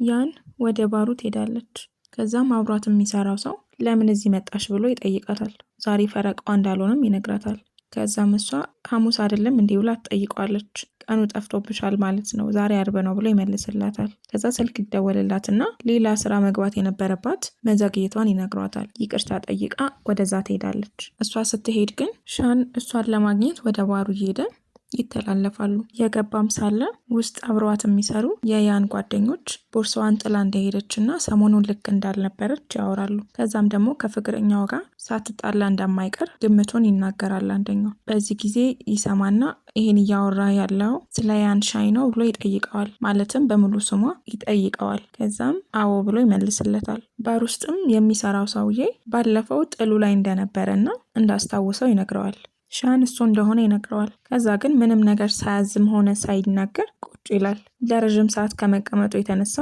ያን ወደ ባሩ ትሄዳለች። ከዛም አብሯት የሚሰራው ሰው ለምን እዚህ መጣሽ ብሎ ይጠይቃታል። ዛሬ ፈረቃዋ እንዳልሆነም ይነግራታል። ከዛም እሷ ሐሙስ አይደለም እንዲህ ብላ ትጠይቀዋለች። ቀኑ ጠፍቶብሻል ማለት ነው፣ ዛሬ አርብ ነው ብሎ ይመልስላታል። ከዛ ስልክ ይደወልላትና ሌላ ስራ መግባት የነበረባት መዘግየቷን ይነግሯታል። ይቅርታ ጠይቃ ወደዛ ትሄዳለች። እሷ ስትሄድ ግን ሻን እሷን ለማግኘት ወደ ባሩ እየሄደ ይተላለፋሉ። የገባም ሳለ ውስጥ አብረዋት የሚሰሩ የያን ጓደኞች ቦርሳዋን ጥላ እንደሄደችና ሰሞኑን ልክ እንዳልነበረች ያወራሉ። ከዛም ደግሞ ከፍቅረኛው ጋር ሳትጣላ እንደማይቀር ግምቱን ይናገራል አንደኛው። በዚህ ጊዜ ይሰማና ይህን እያወራ ያለው ስለ ያን ሻይ ነው ብሎ ይጠይቀዋል። ማለትም በሙሉ ስሟ ይጠይቀዋል። ከዛም አዎ ብሎ ይመልስለታል። ባር ውስጥም የሚሰራው ሰውዬ ባለፈው ጥሉ ላይ እንደነበረና እንዳስታውሰው ይነግረዋል። ሻን እሱ እንደሆነ ይነግረዋል። ከዛ ግን ምንም ነገር ሳያዝም ሆነ ሳይናገር ቁጭ ይላል። ለረዥም ሰዓት ከመቀመጡ የተነሳ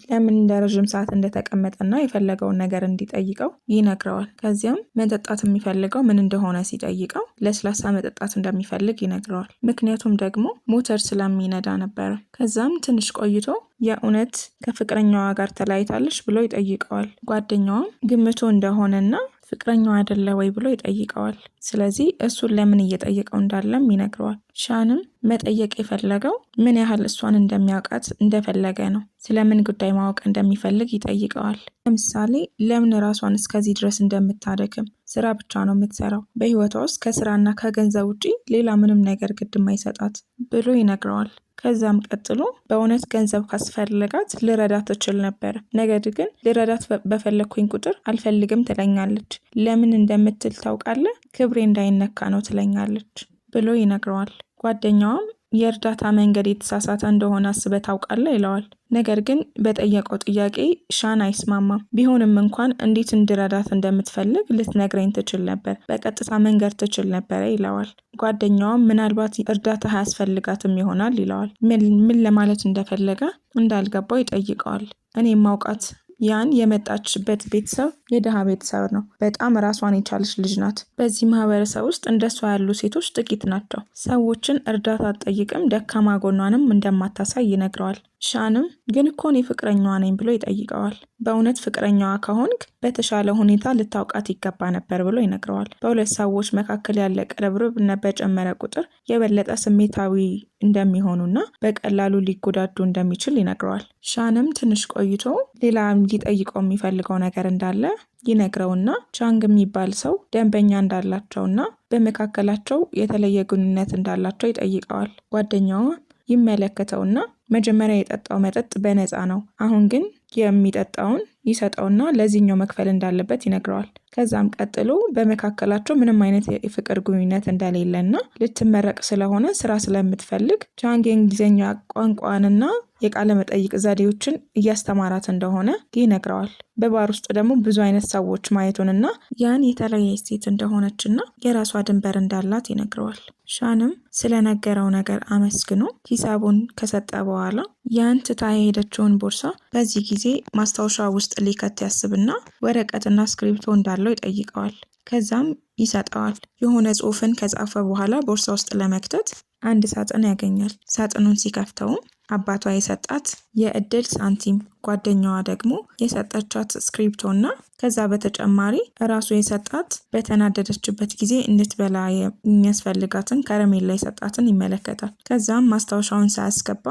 ለምን ለረዥም ሰዓት እንደተቀመጠና የፈለገውን ነገር እንዲጠይቀው ይነግረዋል። ከዚያም መጠጣት የሚፈልገው ምን እንደሆነ ሲጠይቀው ለስላሳ መጠጣት እንደሚፈልግ ይነግረዋል። ምክንያቱም ደግሞ ሞተር ስለሚነዳ ነበረ። ከዛም ትንሽ ቆይቶ የእውነት ከፍቅረኛዋ ጋር ተለያይታለች ብሎ ይጠይቀዋል። ጓደኛዋም ግምቱ እንደሆነና ፍቅረኛው አይደለ ወይ ብሎ ይጠይቀዋል። ስለዚህ እሱን ለምን እየጠየቀው እንዳለም ይነግረዋል። ሻንም መጠየቅ የፈለገው ምን ያህል እሷን እንደሚያውቃት እንደፈለገ ነው። ስለምን ጉዳይ ማወቅ እንደሚፈልግ ይጠይቀዋል። ለምሳሌ ለምን ራሷን እስከዚህ ድረስ እንደምታደክም፣ ስራ ብቻ ነው የምትሰራው፣ በህይወቷ ውስጥ ከስራና ከገንዘብ ውጪ ሌላ ምንም ነገር ግድም አይሰጣት ብሎ ይነግረዋል። ከዛም ቀጥሎ በእውነት ገንዘብ ካስፈለጋት ልረዳት ትችል ነበር፣ ነገር ግን ልረዳት በፈለግኩኝ ቁጥር አልፈልግም ትለኛለች። ለምን እንደምትል ታውቃለህ? ክብሬ እንዳይነካ ነው ትለኛለች ብሎ ይነግረዋል። ጓደኛዋም የእርዳታ መንገድ የተሳሳተ እንደሆነ አስበህ ታውቃለህ ይለዋል። ነገር ግን በጠየቀው ጥያቄ ሻን አይስማማም። ቢሆንም እንኳን እንዴት እንድረዳት እንደምትፈልግ ልትነግረኝ ትችል ነበር፣ በቀጥታ መንገድ ትችል ነበረ ይለዋል። ጓደኛዋም ምናልባት እርዳታ አያስፈልጋትም ይሆናል ይለዋል። ምን ለማለት እንደፈለገ እንዳልገባው ይጠይቀዋል። እኔ ማውቃት ያን የመጣችበት ቤተሰብ የድሃ ቤተሰብ ነው። በጣም ራሷን የቻለች ልጅ ናት። በዚህ ማህበረሰብ ውስጥ እንደሷ ያሉ ሴቶች ጥቂት ናቸው። ሰዎችን እርዳታ አትጠይቅም፣ ደካማ ጎኗንም እንደማታሳይ ይነግረዋል። ሻንም ግን እኮ እኔ ፍቅረኛዋ ነኝ ብሎ ይጠይቀዋል። በእውነት ፍቅረኛዋ ከሆንክ በተሻለ ሁኔታ ልታውቃት ይገባ ነበር ብሎ ይነግረዋል። በሁለት ሰዎች መካከል ያለ ቅርርብ በጨመረ ቁጥር የበለጠ ስሜታዊ እንደሚሆኑና በቀላሉ ሊጎዳዱ እንደሚችል ይነግረዋል። ሻንም ትንሽ ቆይቶ ሌላ ሊጠይቀው የሚፈልገው ነገር እንዳለ ይነግረውና ቻንግ የሚባል ሰው ደንበኛ እንዳላቸውና በመካከላቸው የተለየ ግንኙነት እንዳላቸው ይጠይቀዋል። ጓደኛዋ ይመለከተውና መጀመሪያ የጠጣው መጠጥ በነፃ ነው፣ አሁን ግን የሚጠጣውን ይሰጠውና ለዚህኛው መክፈል እንዳለበት ይነግረዋል። ከዛም ቀጥሎ በመካከላቸው ምንም አይነት የፍቅር ግንኙነት እንደሌለና ልትመረቅ ስለሆነ ስራ ስለምትፈልግ ቻንግ የእንግሊዝኛ ቋንቋንና የቃለ መጠይቅ ዘዴዎችን እያስተማራት እንደሆነ ይነግረዋል። በባር ውስጥ ደግሞ ብዙ አይነት ሰዎች ማየቱንና ያን የተለያየ ሴት እንደሆነችና የራሷ ድንበር እንዳላት ይነግረዋል። ሻንም ስለነገረው ነገር አመስግኖ ሂሳቡን ከሰጠ በኋላ ያን ትታ የሄደችውን ቦርሳ በዚህ ጊዜ ማስታወሻ ውስጥ ሊከት ያስብና ወረቀትና እስክሪብቶ እንዳለው ይጠይቀዋል። ከዛም ይሰጠዋል። የሆነ ጽሑፍን ከጻፈ በኋላ ቦርሳ ውስጥ ለመክተት አንድ ሳጥን ያገኛል። ሳጥኑን ሲከፍተውም አባቷ የሰጣት የእድል ሳንቲም፣ ጓደኛዋ ደግሞ የሰጠቻት እስክሪብቶና ከዛ በተጨማሪ ራሱ የሰጣት በተናደደችበት ጊዜ እንድትበላ የሚያስፈልጋትን ከረሜላ የሰጣትን ይመለከታል። ከዛም ማስታወሻውን ሳያስገባ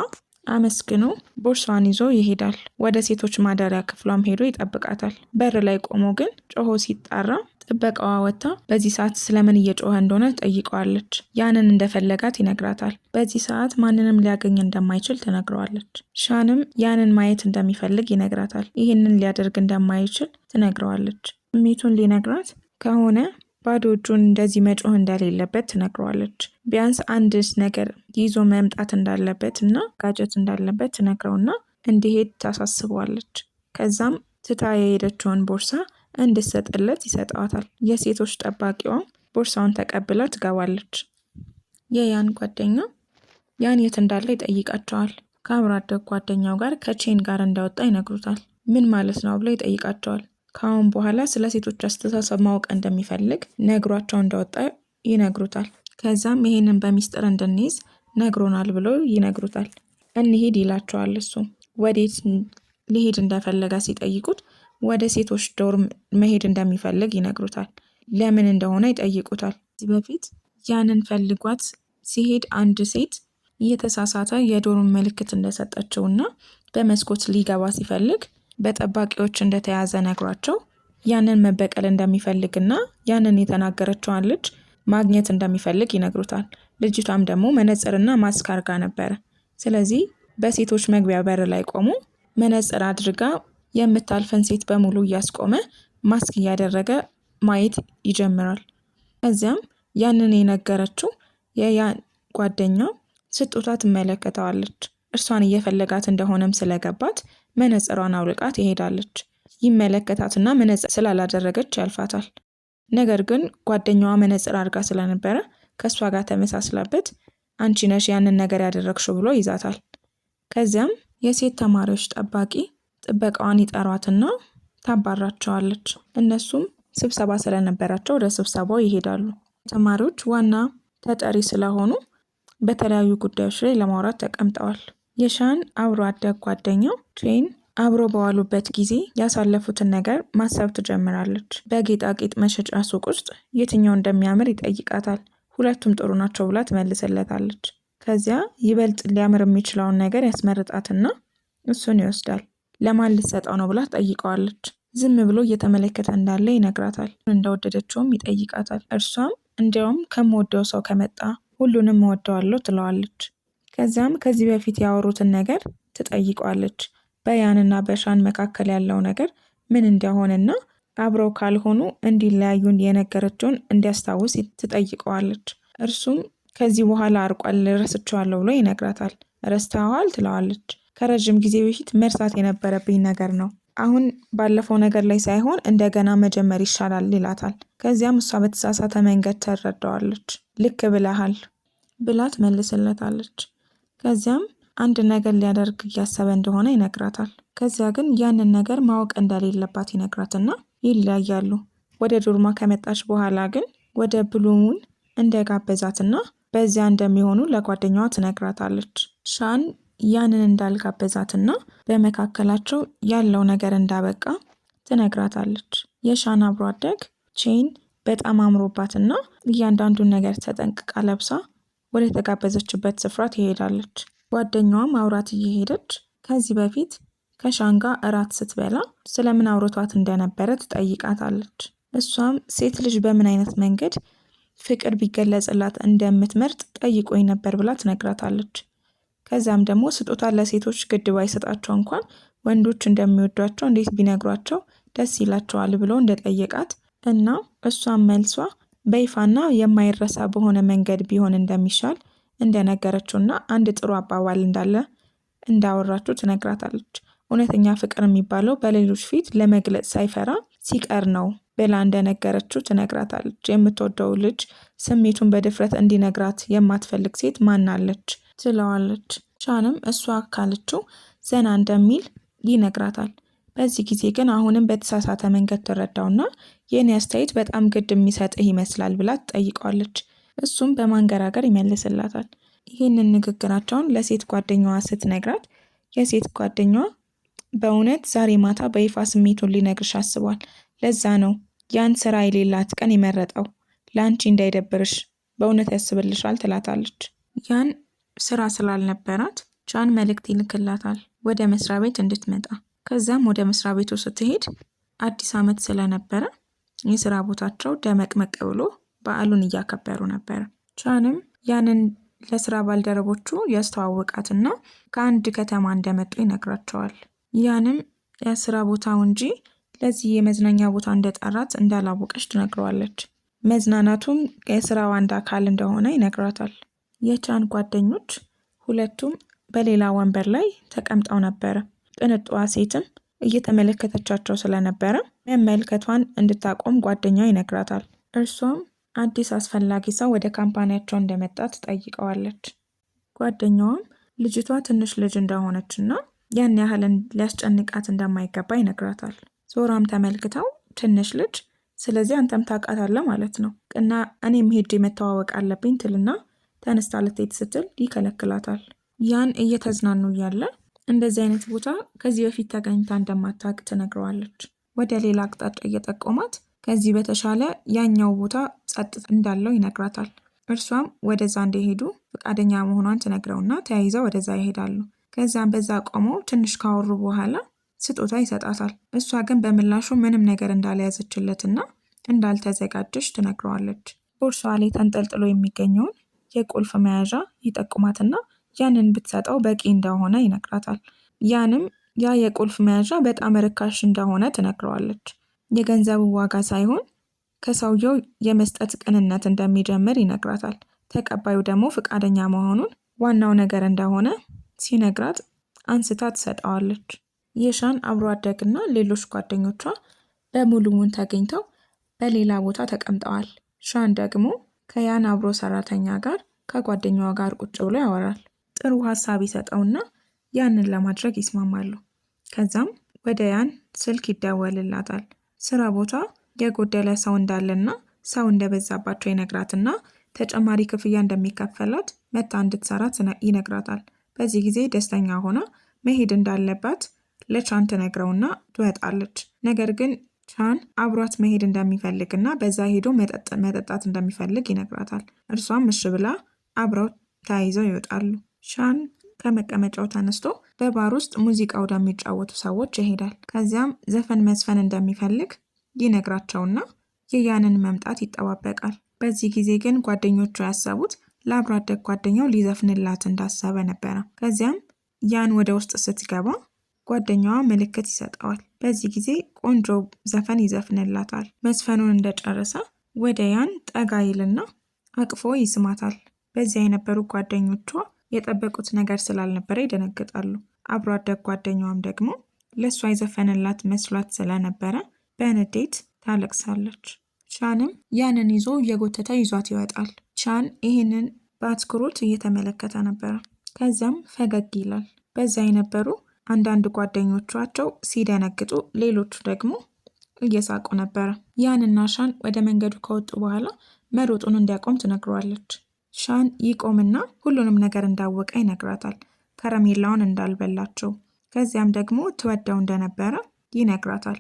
አመስግኖ ቦርሳዋን ይዞ ይሄዳል። ወደ ሴቶች ማደሪያ ክፍሏም ሄዶ ይጠብቃታል። በር ላይ ቆሞ ግን ጮሆ ሲጣራ ጥበቃዋ ወጥታ በዚህ ሰዓት ስለምን እየጮኸ እንደሆነ ጠይቀዋለች። ያንን እንደፈለጋት ይነግራታል። በዚህ ሰዓት ማንንም ሊያገኝ እንደማይችል ትነግረዋለች። ሻንም ያንን ማየት እንደሚፈልግ ይነግራታል። ይህንን ሊያደርግ እንደማይችል ትነግረዋለች። ስሜቱን ሊነግራት ከሆነ ባዶ እጁን እንደዚህ መጮህ እንደሌለበት ትነግረዋለች። ቢያንስ አንድ ነገር ይዞ መምጣት እንዳለበት እና ጋጨት እንዳለበት ትነግረውና እንዲሄድ ታሳስበዋለች። ከዛም ትታ የሄደችውን ቦርሳ እንድትሰጥለት ይሰጣታል። የሴቶች ጠባቂዋም ቦርሳውን ተቀብላ ትገባለች። የያን ጓደኛ ያን የት እንዳለ ይጠይቃቸዋል። ከአብሮ አደግ ጓደኛው ጋር ከቼን ጋር እንዳወጣ ይነግሩታል። ምን ማለት ነው ብሎ ይጠይቃቸዋል። ከአሁን በኋላ ስለ ሴቶች አስተሳሰብ ማወቅ እንደሚፈልግ ነግሯቸው እንደወጣ ይነግሩታል። ከዛም ይሄንን በሚስጥር እንድንይዝ ነግሮናል ብሎ ይነግሩታል። እንሂድ ይላቸዋል። እሱ ወዴት ሊሄድ እንደፈለገ ሲጠይቁት ወደ ሴቶች ዶርም መሄድ እንደሚፈልግ ይነግሩታል። ለምን እንደሆነ ይጠይቁታል። ከዚህ በፊት ያንን ፈልጓት ሲሄድ አንድ ሴት እየተሳሳተ የዶርም ምልክት እንደሰጠችውና በመስኮት ሊገባ ሲፈልግ በጠባቂዎች እንደተያዘ ነግሯቸው ያንን መበቀል እንደሚፈልግና ያንን የተናገረችዋን ልጅ ማግኘት እንደሚፈልግ ይነግሩታል። ልጅቷም ደግሞ መነጽርና ማስክ አድርጋ ነበረ። ስለዚህ በሴቶች መግቢያ በር ላይ ቆሞ መነጽር አድርጋ የምታልፈን ሴት በሙሉ እያስቆመ ማስክ እያደረገ ማየት ይጀምራል። ከዚያም ያንን የነገረችው የያን ጓደኛ ስጦታ ትመለከተዋለች። እርሷን እየፈለጋት እንደሆነም ስለገባት መነጽሯን አውልቃ ትሄዳለች። ይመለከታትና መነጽር ስላላደረገች ያልፋታል። ነገር ግን ጓደኛዋ መነጽር አድርጋ ስለነበረ ከእሷ ጋር ተመሳስላበት አንቺ ነሽ ያንን ነገር ያደረግሽው ብሎ ይዛታል። ከዚያም የሴት ተማሪዎች ጠባቂ ጥበቃዋን ይጠሯትና ታባራቸዋለች። እነሱም ስብሰባ ስለነበራቸው ወደ ስብሰባው ይሄዳሉ። ተማሪዎች ዋና ተጠሪ ስለሆኑ በተለያዩ ጉዳዮች ላይ ለማውራት ተቀምጠዋል። የሻን አብሮ አደግ ጓደኛው ቼን አብሮ በዋሉበት ጊዜ ያሳለፉትን ነገር ማሰብ ትጀምራለች። በጌጣጌጥ መሸጫ ሱቅ ውስጥ የትኛው እንደሚያምር ይጠይቃታል። ሁለቱም ጥሩ ናቸው ብላ ትመልስለታለች። ከዚያ ይበልጥ ሊያምር የሚችለውን ነገር ያስመርጣትና እሱን ይወስዳል። ለማን ልትሰጠው ነው ብላ ትጠይቀዋለች። ዝም ብሎ እየተመለከተ እንዳለ ይነግራታል። እንደወደደችውም ይጠይቃታል። እርሷም እንዲያውም ከምወደው ሰው ከመጣ ሁሉንም እወደዋለሁ ትለዋለች። ከዚያም ከዚህ በፊት ያወሩትን ነገር ትጠይቀዋለች። በያንና በሻን መካከል ያለው ነገር ምን እንደሆነና አብረው ካልሆኑ እንዲለያዩን የነገረችውን እንዲያስታውስ ትጠይቀዋለች። እርሱም ከዚህ በኋላ አርቋል ረስቼዋለሁ ብሎ ይነግራታል። ረስተዋል ትለዋለች። ከረዥም ጊዜ በፊት መርሳት የነበረብኝ ነገር ነው። አሁን ባለፈው ነገር ላይ ሳይሆን እንደገና መጀመር ይሻላል ይላታል። ከዚያም እሷ በተሳሳተ መንገድ ትረዳዋለች። ልክ ብለሃል ብላ ትመልስለታለች። ከዚያም አንድ ነገር ሊያደርግ እያሰበ እንደሆነ ይነግራታል። ከዚያ ግን ያንን ነገር ማወቅ እንደሌለባት ይነግራትና ይለያያሉ። ወደ ዶርማ ከመጣች በኋላ ግን ወደ ብሉሙን እንደጋበዛትና በዚያ እንደሚሆኑ ለጓደኛዋ ትነግራታለች። ሻን ያንን እንዳልጋበዛትና በመካከላቸው ያለው ነገር እንዳበቃ ትነግራታለች። የሻን አብሮ አደግ ቼን በጣም አምሮባትና እያንዳንዱን ነገር ተጠንቅቃ ለብሳ ወደ ተጋበዘችበት ስፍራ ትሄዳለች። ጓደኛዋም አውራት እየሄደች ከዚህ በፊት ከሻን ጋር እራት ስትበላ ስለምን አውርቷት እንደነበረ ትጠይቃታለች። እሷም ሴት ልጅ በምን አይነት መንገድ ፍቅር ቢገለጽላት እንደምትመርጥ ጠይቆኝ ነበር ብላ ትነግራታለች። ከዚያም ደግሞ ስጦታ ለሴቶች ግድ ባይሰጣቸው እንኳን ወንዶች እንደሚወዷቸው እንዴት ቢነግሯቸው ደስ ይላቸዋል ብሎ እንደጠየቃት እና እሷም መልሷ በይፋና የማይረሳ በሆነ መንገድ ቢሆን እንደሚሻል እንደነገረችውና አንድ ጥሩ አባባል እንዳለ እንዳወራችው ትነግራታለች። እውነተኛ ፍቅር የሚባለው በሌሎች ፊት ለመግለጽ ሳይፈራ ሲቀር ነው ብላ እንደነገረችው ትነግራታለች። የምትወደው ልጅ ስሜቱን በድፍረት እንዲነግራት የማትፈልግ ሴት ማናለች ትለዋለች። ሻንም እሷ ካለችው ዘና እንደሚል ይነግራታል። በዚህ ጊዜ ግን አሁንም በተሳሳተ መንገድ ትረዳውና የኔ አስተያየት በጣም ግድ የሚሰጥህ ይመስላል ብላ ትጠይቀዋለች። እሱም በማንገራገር ይመልስላታል። ይህንን ንግግራቸውን ለሴት ጓደኛዋ ስትነግራት የሴት ጓደኛዋ በእውነት ዛሬ ማታ በይፋ ስሜቱን ሊነግርሽ አስቧል። ለዛ ነው ያን ስራ የሌላት ቀን የመረጠው። ለአንቺ እንዳይደብርሽ በእውነት ያስብልሻል ትላታለች። ያን ስራ ስላልነበራት ቻን መልእክት ይልክላታል ወደ መስሪያ ቤት እንድትመጣ። ከዛም ወደ መስሪያ ቤቱ ስትሄድ አዲስ ዓመት ስለነበረ የስራ ቦታቸው ደመቅመቅ ብሎ በዓሉን እያከበሩ ነበር። ቻንም ያንን ለስራ ባልደረቦቹ ያስተዋወቃትና ከአንድ ከተማ እንደመጡ ይነግራቸዋል። ያንም የስራ ቦታው እንጂ ለዚህ የመዝናኛ ቦታ እንደጠራት እንዳላወቀች ትነግረዋለች። መዝናናቱም የስራው አንድ አካል እንደሆነ ይነግራታል። የቻን ጓደኞች ሁለቱም በሌላ ወንበር ላይ ተቀምጠው ነበረ። ቅንጧ ሴትም እየተመለከተቻቸው ስለነበረ መመልከቷን እንድታቆም ጓደኛው ይነግራታል። እርሷም አዲስ አስፈላጊ ሰው ወደ ካምፓኒያቸው እንደመጣ ትጠይቀዋለች። ጓደኛዋም ልጅቷ ትንሽ ልጅ እንደሆነችና ያን ያህልን ሊያስጨንቃት እንደማይገባ ይነግራታል። ዞራም ተመልክተው ትንሽ ልጅ ስለዚህ አንተም ታውቃታለህ ማለት ነው እና እኔም ሄጄ መተዋወቅ አለብኝ ትልና ተነስታ ልትሄድ ስትል ይከለክላታል። ያን እየተዝናኑ እያለ እንደዚህ አይነት ቦታ ከዚህ በፊት ተገኝታ እንደማታውቅ ትነግረዋለች። ወደ ሌላ አቅጣጫ እየጠቆማት ከዚህ በተሻለ ያኛው ቦታ ጸጥታ እንዳለው ይነግራታል። እርሷም ወደዛ እንደሄዱ ፈቃደኛ መሆኗን ትነግረውና ተያይዘው ወደዛ ይሄዳሉ። ከዛም በዛ ቆመው ትንሽ ካወሩ በኋላ ስጦታ ይሰጣታል። እሷ ግን በምላሹ ምንም ነገር እንዳልያዘችለትና እንዳልተዘጋጀች ትነግረዋለች። ቦርሳዋ ላይ ተንጠልጥሎ የሚገኘውን የቁልፍ መያዣ ይጠቁማትና ያንን ብትሰጠው በቂ እንደሆነ ይነግራታል። ያ የቁልፍ መያዣ በጣም ርካሽ እንደሆነ ትነግረዋለች። የገንዘቡ ዋጋ ሳይሆን ከሰውየው የመስጠት ቅንነት እንደሚጀምር ይነግራታል። ተቀባዩ ደግሞ ፈቃደኛ መሆኑን ዋናው ነገር እንደሆነ ሲነግራት አንስታ ትሰጠዋለች። የሻን አብሮ አደግና ሌሎች ጓደኞቿ በሙሉውን ተገኝተው በሌላ ቦታ ተቀምጠዋል። ሻን ደግሞ ከያን አብሮ ሰራተኛ ጋር ከጓደኛዋ ጋር ቁጭ ብሎ ያወራል። ጥሩ ሀሳብ ይሰጠውና ያንን ለማድረግ ይስማማሉ። ከዛም ወደ ያን ስልክ ይደወልላታል። ስራ ቦታ የጎደለ ሰው እንዳለና ሰው እንደበዛባቸው ይነግራትና ተጨማሪ ክፍያ እንደሚከፈላት መታ እንድትሰራ ይነግራታል። በዚህ ጊዜ ደስተኛ ሆና መሄድ እንዳለባት ለቻን ትነግረውና ትወጣለች። ነገር ግን ቻን አብሯት መሄድ እንደሚፈልግና በዛ ሄዶ መጠጣት እንደሚፈልግ ይነግራታል። እርሷም እሺ ብላ አብረው ተያይዘው ይወጣሉ። ቻን ከመቀመጫው ተነስቶ በባር ውስጥ ሙዚቃ ወደሚጫወቱ ሰዎች ይሄዳል። ከዚያም ዘፈን መዝፈን እንደሚፈልግ ይነግራቸውና የያንን መምጣት ይጠባበቃል። በዚህ ጊዜ ግን ጓደኞቹ ያሰቡት ለአብሮ አደግ ጓደኛው ሊዘፍንላት እንዳሰበ ነበረ። ከዚያም ያን ወደ ውስጥ ስትገባ ጓደኛዋ ምልክት ይሰጠዋል። በዚህ ጊዜ ቆንጆ ዘፈን ይዘፍንላታል። መዝፈኑን እንደጨረሰ ወደ ያን ጠጋ ይልና አቅፎ ይስማታል። በዚያ የነበሩ ጓደኞቿ የጠበቁት ነገር ስላልነበረ ይደነግጣሉ። አብሮ አደግ ጓደኛዋም ደግሞ ለእሷ የዘፈንላት መስሏት ስለነበረ በንዴት ታለቅሳለች። ቻንም ያንን ይዞ እየጎተተ ይዟት ይወጣል። ቻን ይህንን በአትኩሮት እየተመለከተ ነበረ። ከዚያም ፈገግ ይላል። በዛ የነበሩ አንዳንድ ጓደኞቻቸው ሲደነግጡ፣ ሌሎቹ ደግሞ እየሳቁ ነበረ። ያንና ሻን ወደ መንገዱ ከወጡ በኋላ መሮጡን እንዲያቆም ትነግረዋለች። ሻን ይቆምና ሁሉንም ነገር እንዳወቀ ይነግራታል። ከረሜላውን እንዳልበላቸው፣ ከዚያም ደግሞ ትወደው እንደነበረ ይነግራታል።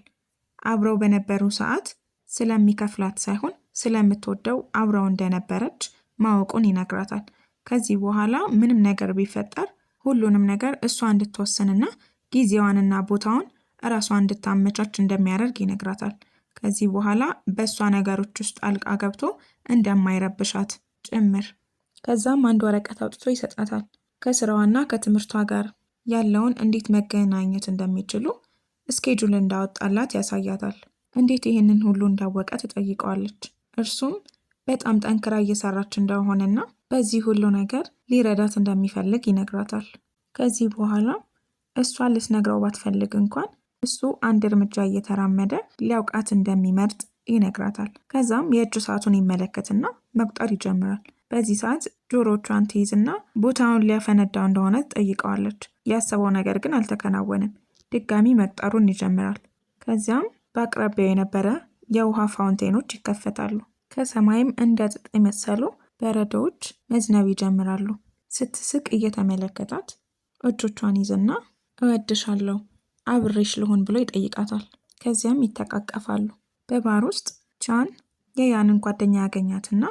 አብረው በነበሩ ሰዓት ስለሚከፍላት ሳይሆን ስለምትወደው አብረው እንደነበረች ማወቁን ይነግራታል። ከዚህ በኋላ ምንም ነገር ቢፈጠር ሁሉንም ነገር እሷ እንድትወስንና ጊዜዋንና ቦታውን እራሷ እንድታመቻች እንደሚያደርግ ይነግራታል። ከዚህ በኋላ በእሷ ነገሮች ውስጥ ጣልቃ ገብቶ እንደማይረብሻት ጭምር። ከዛም አንድ ወረቀት አውጥቶ ይሰጣታል። ከስራዋና ከትምህርቷ ጋር ያለውን እንዴት መገናኘት እንደሚችሉ ስኬጁል እንዳወጣላት ያሳያታል። እንዴት ይህንን ሁሉ እንዳወቀ ትጠይቀዋለች። እርሱም በጣም ጠንክራ እየሰራች እንደሆነና በዚህ ሁሉ ነገር ሊረዳት እንደሚፈልግ ይነግራታል። ከዚህ በኋላ እሷ ልትነግረው ባትፈልግ እንኳን እሱ አንድ እርምጃ እየተራመደ ሊያውቃት እንደሚመርጥ ይነግራታል። ከዛም የእጅ ሰዓቱን ይመለከትና መቁጠር ይጀምራል። በዚህ ሰዓት ጆሮቿን ትይዝና ቦታውን ሊያፈነዳው እንደሆነ ትጠይቀዋለች። ያሰበው ነገር ግን አልተከናወንም። ድጋሚ መቁጠሩን ይጀምራል። ከዚያም በአቅራቢያው የነበረ የውሃ ፋውንቴኖች ይከፈታሉ። ከሰማይም እንደ ጥጥ የመሰሉ በረዶዎች መዝነብ ይጀምራሉ። ስትስቅ እየተመለከታት እጆቿን ይዝና እወድሻለሁ፣ አብሬሽ ልሆን ብሎ ይጠይቃታል። ከዚያም ይተቃቀፋሉ። በባር ውስጥ ቻን የያንን ጓደኛ ያገኛትና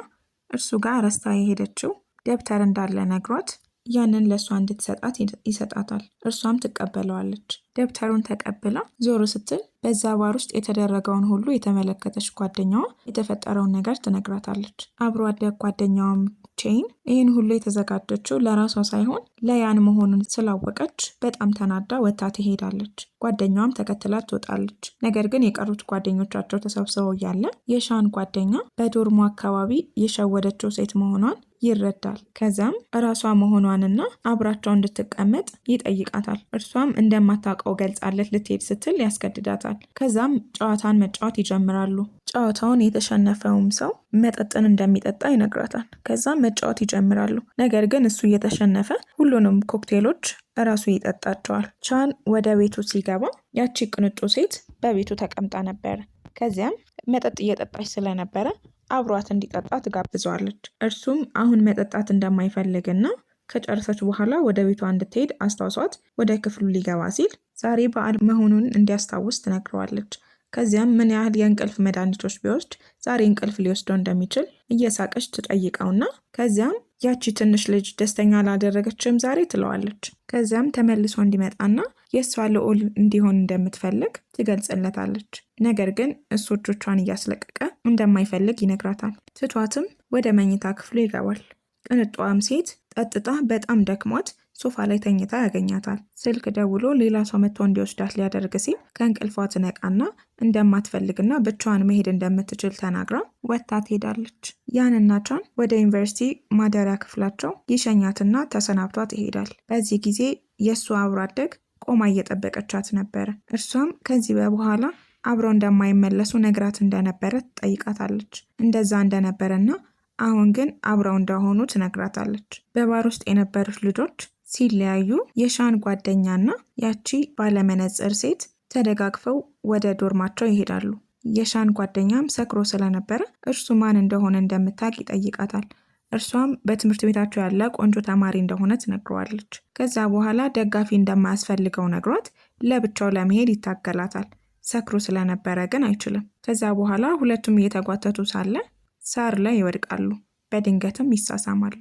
እርሱ ጋር ረስታ የሄደችው ደብተር እንዳለ ነግሯት ያንን ለእሷ እንድትሰጣት ይሰጣታል። እርሷም ትቀበለዋለች። ደብተሩን ተቀብላ ዞር ስትል በዛ ባር ውስጥ የተደረገውን ሁሉ የተመለከተች ጓደኛዋ የተፈጠረውን ነገር ትነግራታለች። አብሮ አደግ ጓደኛዋም ቼን ይህን ሁሉ የተዘጋጀችው ለራሷ ሳይሆን ለያን መሆኑን ስላወቀች በጣም ተናዳ ወጥታ ትሄዳለች። ጓደኛዋም ተከትላት ትወጣለች። ነገር ግን የቀሩት ጓደኞቻቸው ተሰብስበው እያለ የሻን ጓደኛ በዶርሞ አካባቢ የሸወደችው ሴት መሆኗን ይረዳል። ከዛም እራሷ መሆኗንና አብራቸው እንድትቀመጥ ይጠይቃታል። እርሷም እንደማታውቀው ገልጻለት ልትሄድ ስትል ያስገድዳታል። ከዛም ጨዋታን መጫወት ይጀምራሉ። ጨዋታውን የተሸነፈውም ሰው መጠጥን እንደሚጠጣ ይነግራታል። ከዛም መጫወት ይጀምራሉ። ነገር ግን እሱ እየተሸነፈ ሁሉንም ኮክቴሎች እራሱ ይጠጣቸዋል። ቻን ወደ ቤቱ ሲገባ ያቺ ቅንጡ ሴት በቤቱ ተቀምጣ ነበረ። ከዚያም መጠጥ እየጠጣች ስለነበረ አብሯት እንዲጠጣ ትጋብዘዋለች። እርሱም አሁን መጠጣት እንደማይፈልግና ከጨረሰች በኋላ ወደ ቤቷ እንድትሄድ አስታውሷት ወደ ክፍሉ ሊገባ ሲል ዛሬ በዓል መሆኑን እንዲያስታውስ ትነግረዋለች። ከዚያም ምን ያህል የእንቅልፍ መድኃኒቶች ቢወስድ ዛሬ እንቅልፍ ሊወስደው እንደሚችል እየሳቀች ትጠይቀውና ከዚያም ያቺ ትንሽ ልጅ ደስተኛ አላደረገችም ዛሬ ትለዋለች። ከዚያም ተመልሶ እንዲመጣና የእሷ ልዑል እንዲሆን እንደምትፈልግ ትገልጽለታለች። ነገር ግን እሱ እጆቿን እያስለቀቀ እንደማይፈልግ ይነግራታል። ትቷትም ወደ መኝታ ክፍሉ ይገባል። ቅንጧም ሴት ጠጥታ በጣም ደክሟት ሶፋ ላይ ተኝታ ያገኛታል። ስልክ ደውሎ ሌላ ሰው መጥቶ እንዲወስዳት ሊያደርግ ሲል ከእንቅልፏ ትነቃና እንደማትፈልግና ብቻዋን መሄድ እንደምትችል ተናግራ ወጥታ ትሄዳለች። ያንና ቻን ወደ ዩኒቨርሲቲ ማደሪያ ክፍላቸው ይሸኛትና ተሰናብቷት ይሄዳል። በዚህ ጊዜ የእሱ አብሮ አደግ ቆማ እየጠበቀቻት ነበረ። እርሷም ከዚህ በኋላ አብረው እንደማይመለሱ ነግራት እንደነበረ ትጠይቃታለች። እንደዛ እንደነበረና አሁን ግን አብረው እንደሆኑ ትነግራታለች። በባር ውስጥ የነበሩት ልጆች ሲለያዩ የሻን ጓደኛና ያቺ ባለመነጽር ሴት ተደጋግፈው ወደ ዶርማቸው ይሄዳሉ። የሻን ጓደኛም ሰክሮ ስለነበረ እርሱ ማን እንደሆነ እንደምታውቅ ይጠይቃታል። እርሷም በትምህርት ቤታቸው ያለ ቆንጆ ተማሪ እንደሆነ ትነግረዋለች። ከዛ በኋላ ደጋፊ እንደማያስፈልገው ነግሯት ለብቻው ለመሄድ ይታገላታል። ሰክሮ ስለነበረ ግን አይችልም። ከዛ በኋላ ሁለቱም እየተጓተቱ ሳለ ሳር ላይ ይወድቃሉ። በድንገትም ይሳሳማሉ።